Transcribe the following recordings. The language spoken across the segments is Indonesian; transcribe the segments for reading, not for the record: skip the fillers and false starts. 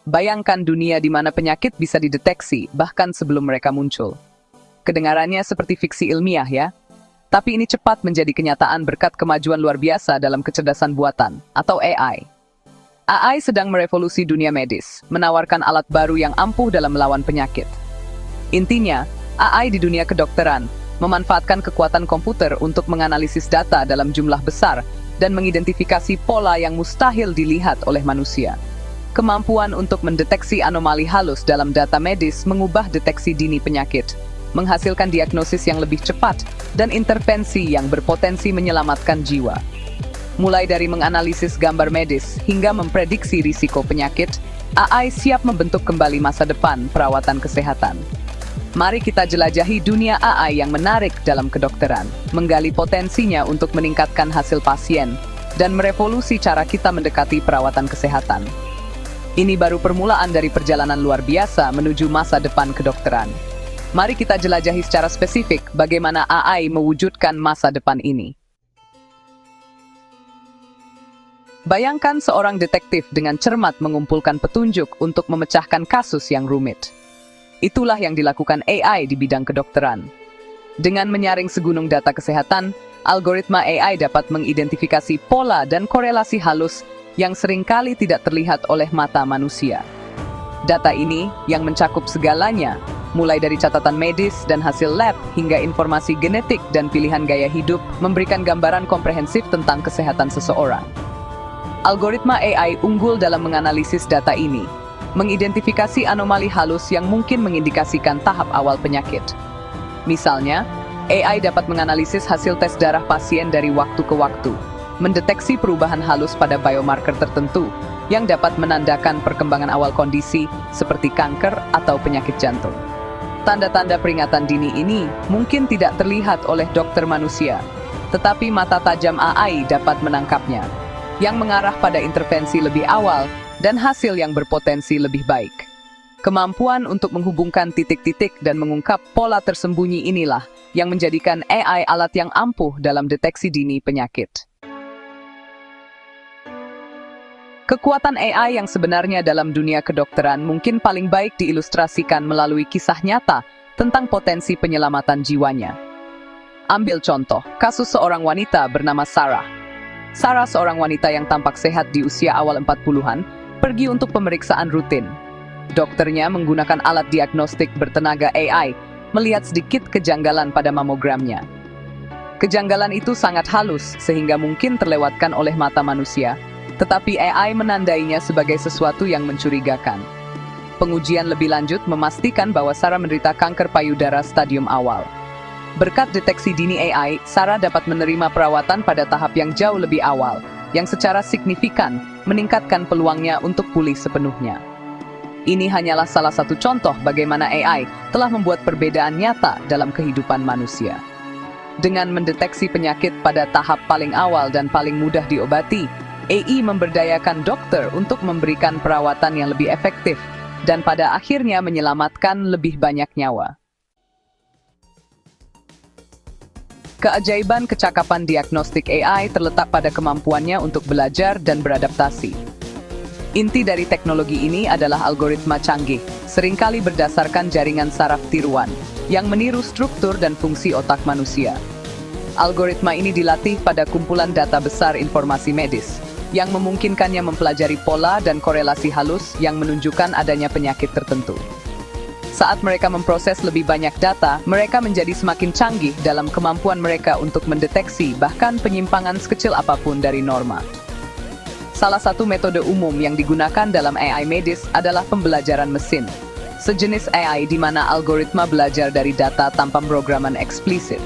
Bayangkan dunia di mana penyakit bisa dideteksi bahkan sebelum mereka muncul. Kedengarannya seperti fiksi ilmiah ya, tapi ini cepat menjadi kenyataan berkat kemajuan luar biasa dalam kecerdasan buatan, atau AI. AI sedang merevolusi dunia medis, menawarkan alat baru yang ampuh dalam melawan penyakit. Intinya, AI di dunia kedokteran memanfaatkan kekuatan komputer untuk menganalisis data dalam jumlah besar dan mengidentifikasi pola yang mustahil dilihat oleh manusia. Kemampuan untuk mendeteksi anomali halus dalam data medis mengubah deteksi dini penyakit, menghasilkan diagnosis yang lebih cepat, dan intervensi yang berpotensi menyelamatkan jiwa. Mulai dari menganalisis gambar medis hingga memprediksi risiko penyakit, AI siap membentuk kembali masa depan perawatan kesehatan. Mari kita jelajahi dunia AI yang menarik dalam kedokteran, menggali potensinya untuk meningkatkan hasil pasien, dan merevolusi cara kita mendekati perawatan kesehatan. Ini baru permulaan dari perjalanan luar biasa menuju masa depan kedokteran. Mari kita jelajahi secara spesifik bagaimana AI mewujudkan masa depan ini. Bayangkan seorang detektif dengan cermat mengumpulkan petunjuk untuk memecahkan kasus yang rumit. Itulah yang dilakukan AI di bidang kedokteran. Dengan menyaring segunung data kesehatan, algoritma AI dapat mengidentifikasi pola dan korelasi halus yang seringkali tidak terlihat oleh mata manusia. Data ini, yang mencakup segalanya, mulai dari catatan medis dan hasil lab hingga informasi genetik dan pilihan gaya hidup, memberikan gambaran komprehensif tentang kesehatan seseorang. Algoritma AI unggul dalam menganalisis data ini, mengidentifikasi anomali halus yang mungkin mengindikasikan tahap awal penyakit. Misalnya, AI dapat menganalisis hasil tes darah pasien dari waktu ke waktu, mendeteksi perubahan halus pada biomarker tertentu yang dapat menandakan perkembangan awal kondisi seperti kanker atau penyakit jantung. Tanda-tanda peringatan dini ini mungkin tidak terlihat oleh dokter manusia, tetapi mata tajam AI dapat menangkapnya, yang mengarah pada intervensi lebih awal dan hasil yang berpotensi lebih baik. Kemampuan untuk menghubungkan titik-titik dan mengungkap pola tersembunyi inilah yang menjadikan AI alat yang ampuh dalam deteksi dini penyakit. Kekuatan AI yang sebenarnya dalam dunia kedokteran mungkin paling baik diilustrasikan melalui kisah nyata tentang potensi penyelamatan jiwanya. Ambil contoh, kasus seorang wanita bernama Sarah. Sarah, seorang wanita yang tampak sehat di usia awal 40-an, pergi untuk pemeriksaan rutin. Dokternya menggunakan alat diagnostik bertenaga AI, melihat sedikit kejanggalan pada mamogramnya. Kejanggalan itu sangat halus, sehingga mungkin terlewatkan oleh mata manusia, tetapi AI menandainya sebagai sesuatu yang mencurigakan. Pengujian lebih lanjut memastikan bahwa Sarah menderita kanker payudara stadium awal. Berkat deteksi dini AI, Sarah dapat menerima perawatan pada tahap yang jauh lebih awal, yang secara signifikan meningkatkan peluangnya untuk pulih sepenuhnya. Ini hanyalah salah satu contoh bagaimana AI telah membuat perbedaan nyata dalam kehidupan manusia. Dengan mendeteksi penyakit pada tahap paling awal dan paling mudah diobati, AI memberdayakan dokter untuk memberikan perawatan yang lebih efektif dan pada akhirnya menyelamatkan lebih banyak nyawa. Keajaiban kecakapan diagnostik AI terletak pada kemampuannya untuk belajar dan beradaptasi. Inti dari teknologi ini adalah algoritma canggih, seringkali berdasarkan jaringan saraf tiruan, yang meniru struktur dan fungsi otak manusia. Algoritma ini dilatih pada kumpulan data besar informasi medis, yang memungkinkannya mempelajari pola dan korelasi halus yang menunjukkan adanya penyakit tertentu. Saat mereka memproses lebih banyak data, mereka menjadi semakin canggih dalam kemampuan mereka untuk mendeteksi bahkan penyimpangan sekecil apapun dari norma. Salah satu metode umum yang digunakan dalam AI medis adalah pembelajaran mesin, sejenis AI di mana algoritma belajar dari data tanpa pemrograman eksplisit.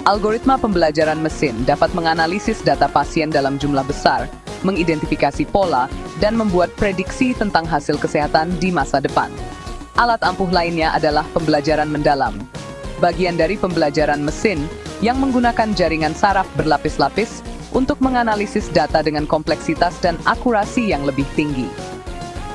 Algoritma pembelajaran mesin dapat menganalisis data pasien dalam jumlah besar, mengidentifikasi pola, dan membuat prediksi tentang hasil kesehatan di masa depan. Alat ampuh lainnya adalah pembelajaran mendalam, bagian dari pembelajaran mesin yang menggunakan jaringan saraf berlapis-lapis untuk menganalisis data dengan kompleksitas dan akurasi yang lebih tinggi.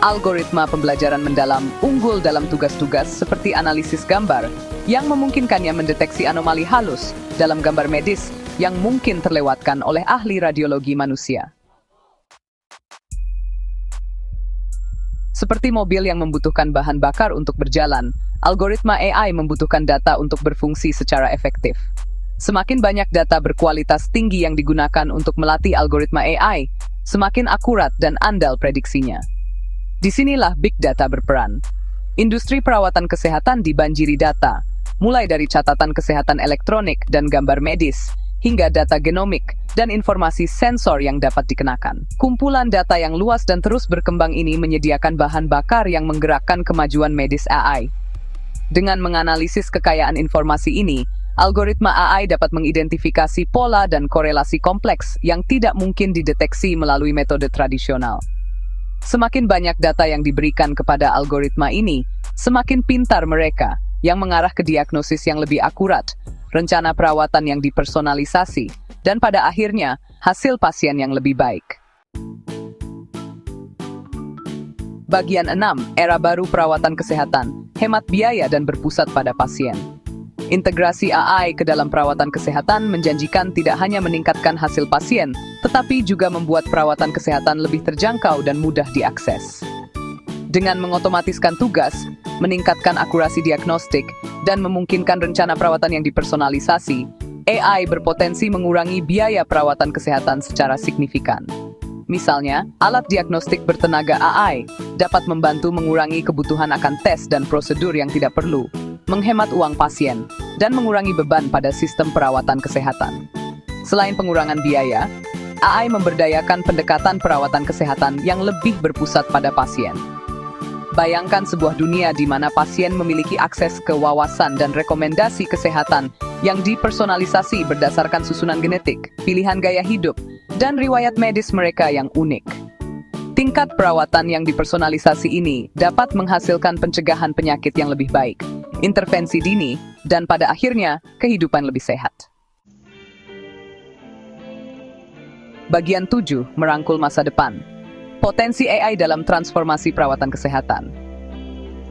Algoritma pembelajaran mendalam unggul dalam tugas-tugas seperti analisis gambar, yang memungkinkannya mendeteksi anomali halus dalam gambar medis yang mungkin terlewatkan oleh ahli radiologi manusia. Seperti mobil yang membutuhkan bahan bakar untuk berjalan, algoritma AI membutuhkan data untuk berfungsi secara efektif. Semakin banyak data berkualitas tinggi yang digunakan untuk melatih algoritma AI, semakin akurat dan andal prediksinya. Disinilah big data berperan. Industri perawatan kesehatan dibanjiri data, mulai dari catatan kesehatan elektronik dan gambar medis, hingga data genomik dan informasi sensor yang dapat dikenakan. Kumpulan data yang luas dan terus berkembang ini menyediakan bahan bakar yang menggerakkan kemajuan medis AI. Dengan menganalisis kekayaan informasi ini, algoritma AI dapat mengidentifikasi pola dan korelasi kompleks yang tidak mungkin dideteksi melalui metode tradisional. Semakin banyak data yang diberikan kepada algoritma ini, semakin pintar mereka yang mengarah ke diagnosis yang lebih akurat, rencana perawatan yang dipersonalisasi, dan pada akhirnya, hasil pasien yang lebih baik. Bagian 6, era baru perawatan kesehatan, hemat biaya dan berpusat pada pasien. Integrasi AI ke dalam perawatan kesehatan menjanjikan tidak hanya meningkatkan hasil pasien, tetapi juga membuat perawatan kesehatan lebih terjangkau dan mudah diakses. Dengan mengotomatiskan tugas, meningkatkan akurasi diagnostik, dan memungkinkan rencana perawatan yang dipersonalisasi, AI berpotensi mengurangi biaya perawatan kesehatan secara signifikan. Misalnya, alat diagnostik bertenaga AI dapat membantu mengurangi kebutuhan akan tes dan prosedur yang tidak perlu, menghemat uang pasien, dan mengurangi beban pada sistem perawatan kesehatan. Selain pengurangan biaya, AI memberdayakan pendekatan perawatan kesehatan yang lebih berpusat pada pasien. Bayangkan sebuah dunia di mana pasien memiliki akses ke wawasan dan rekomendasi kesehatan yang dipersonalisasi berdasarkan susunan genetik, pilihan gaya hidup, dan riwayat medis mereka yang unik. Tingkat perawatan yang dipersonalisasi ini dapat menghasilkan pencegahan penyakit yang lebih baik, intervensi dini, dan pada akhirnya, kehidupan lebih sehat. Bagian 7, merangkul masa depan. Potensi AI dalam transformasi perawatan kesehatan.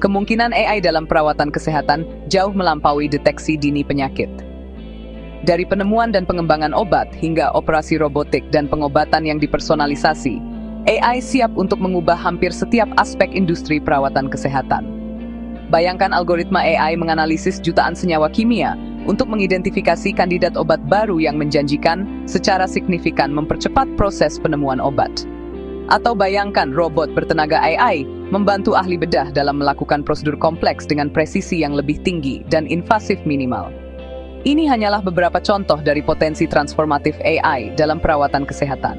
Kemungkinan AI dalam perawatan kesehatan jauh melampaui deteksi dini penyakit. Dari penemuan dan pengembangan obat hingga operasi robotik dan pengobatan yang dipersonalisasi, AI siap untuk mengubah hampir setiap aspek industri perawatan kesehatan. Bayangkan algoritma AI menganalisis jutaan senyawa kimia untuk mengidentifikasi kandidat obat baru yang menjanjikan secara signifikan mempercepat proses penemuan obat. Atau bayangkan robot bertenaga AI membantu ahli bedah dalam melakukan prosedur kompleks dengan presisi yang lebih tinggi dan invasif minimal. Ini hanyalah beberapa contoh dari potensi transformatif AI dalam perawatan kesehatan.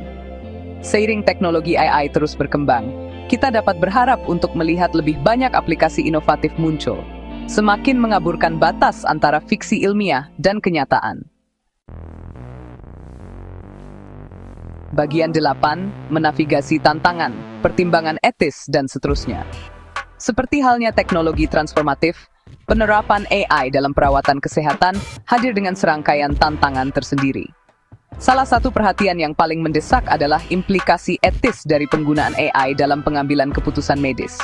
Seiring teknologi AI terus berkembang, kita dapat berharap untuk melihat lebih banyak aplikasi inovatif muncul, semakin mengaburkan batas antara fiksi ilmiah dan kenyataan. Bagian 8, menavigasi tantangan, pertimbangan etis, dan seterusnya. Seperti halnya teknologi transformatif, penerapan AI dalam perawatan kesehatan hadir dengan serangkaian tantangan tersendiri. Salah satu perhatian yang paling mendesak adalah implikasi etis dari penggunaan AI dalam pengambilan keputusan medis.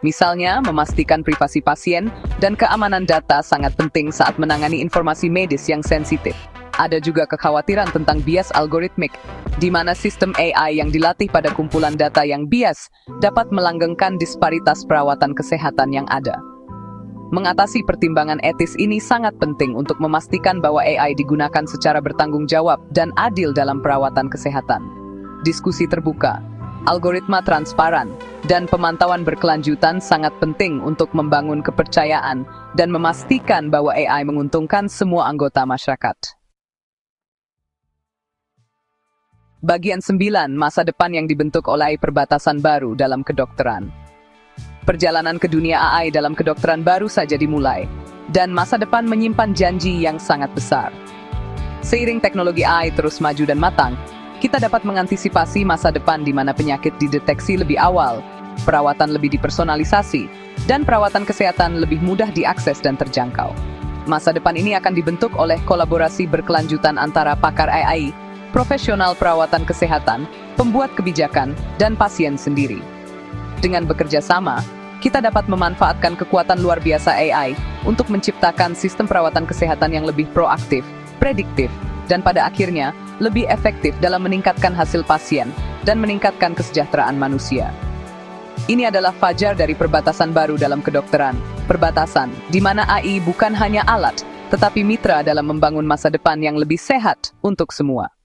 Misalnya, memastikan privasi pasien dan keamanan data sangat penting saat menangani informasi medis yang sensitif. Ada juga kekhawatiran tentang bias algoritmik, di mana sistem AI yang dilatih pada kumpulan data yang bias dapat melanggengkan disparitas perawatan kesehatan yang ada. Mengatasi pertimbangan etis ini sangat penting untuk memastikan bahwa AI digunakan secara bertanggung jawab dan adil dalam perawatan kesehatan. Diskusi terbuka, algoritma transparan, dan pemantauan berkelanjutan sangat penting untuk membangun kepercayaan dan memastikan bahwa AI menguntungkan semua anggota masyarakat. Bagian 9, masa depan yang dibentuk oleh perbatasan baru dalam kedokteran. Perjalanan ke dunia AI dalam kedokteran baru saja dimulai, dan masa depan menyimpan janji yang sangat besar. Seiring teknologi AI terus maju dan matang, kita dapat mengantisipasi masa depan di mana penyakit dideteksi lebih awal, perawatan lebih dipersonalisasi, dan perawatan kesehatan lebih mudah diakses dan terjangkau. Masa depan ini akan dibentuk oleh kolaborasi berkelanjutan antara pakar AI, profesional perawatan kesehatan, pembuat kebijakan, dan pasien sendiri. Dengan bekerja sama, kita dapat memanfaatkan kekuatan luar biasa AI untuk menciptakan sistem perawatan kesehatan yang lebih proaktif, prediktif, dan pada akhirnya lebih efektif dalam meningkatkan hasil pasien dan meningkatkan kesejahteraan manusia. Ini adalah fajar dari perbatasan baru dalam kedokteran. Perbatasan, di mana AI bukan hanya alat, tetapi mitra dalam membangun masa depan yang lebih sehat untuk semua.